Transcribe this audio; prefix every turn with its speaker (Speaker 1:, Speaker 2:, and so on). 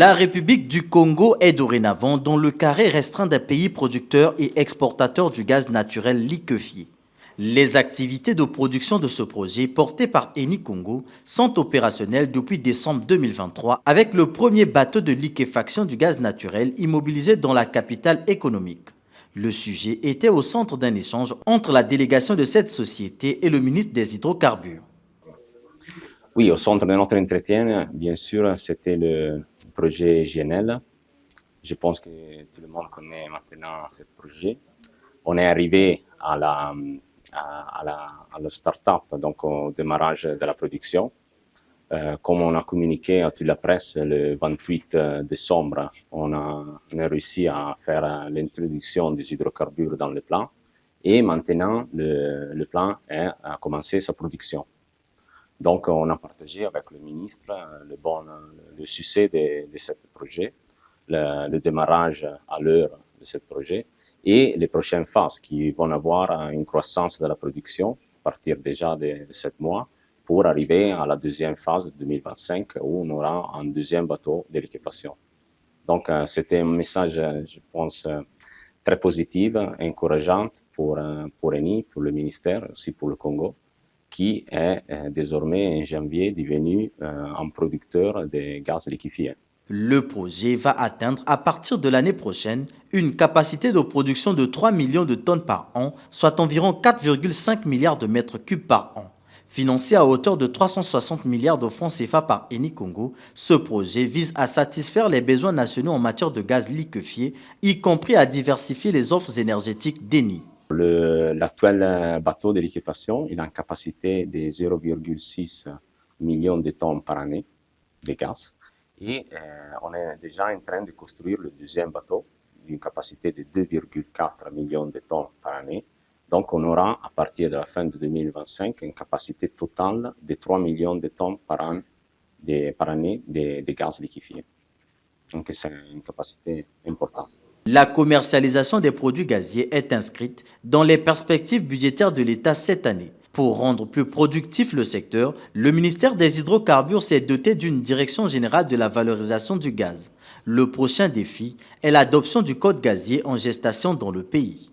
Speaker 1: La République du Congo est dorénavant dans le carré restreint des pays producteurs et exportateurs du gaz naturel liquéfié. Les activités de production de ce projet, porté par Eni Congo, sont opérationnelles depuis décembre 2023 avec le premier bateau de liquéfaction du gaz naturel immobilisé dans la capitale économique. Le sujet était au centre d'un échange entre la délégation de cette société et le ministre des Hydrocarbures.
Speaker 2: Oui, au centre de notre entretien, bien sûr, c'était le projet GNL. Je pense que tout le monde connaît maintenant ce projet. On est arrivé à la start-up, donc au démarrage de la production. Comme on a communiqué à toute la presse le 28 décembre, on a réussi à faire l'introduction des hydrocarbures dans le plan. Et maintenant, le plan a commencé sa production. Donc, on a partagé avec le ministre le succès de ce projet, le démarrage à l'heure de ce projet et les prochaines phases qui vont avoir une croissance de la production à partir déjà de 7 mois pour arriver à la deuxième phase de 2025 où on aura un deuxième bateau de liquéfaction. Donc, c'était un message, je pense, très positif, encourageant pour Eni, pour le ministère, aussi pour le Congo, qui est désormais en janvier devenu un producteur de gaz liquéfié.
Speaker 1: Le projet va atteindre à partir de l'année prochaine une capacité de production de 3 millions de tonnes par an, soit environ 4,5 milliards de mètres cubes par an. Financé à hauteur de 360 milliards de francs CFA par Eni Congo, ce projet vise à satisfaire les besoins nationaux en matière de gaz liquéfié, y compris à diversifier les offres énergétiques d'Eni.
Speaker 2: L'actuel bateau de liquéfaction, il a une capacité de 0,6 millions de tonnes par année de gaz. Et on est déjà en train de construire le deuxième bateau d'une capacité de 2,4 millions de tonnes par année. Donc on aura, à partir de la fin de 2025, une capacité totale de 3 millions de tonnes par année de gaz liquéfié. Donc c'est une capacité importante.
Speaker 1: La commercialisation des produits gaziers est inscrite dans les perspectives budgétaires de l'État cette année. Pour rendre plus productif le secteur, le ministère des Hydrocarbures s'est doté d'une direction générale de la valorisation du gaz. Le prochain défi est l'adoption du code gazier en gestation dans le pays.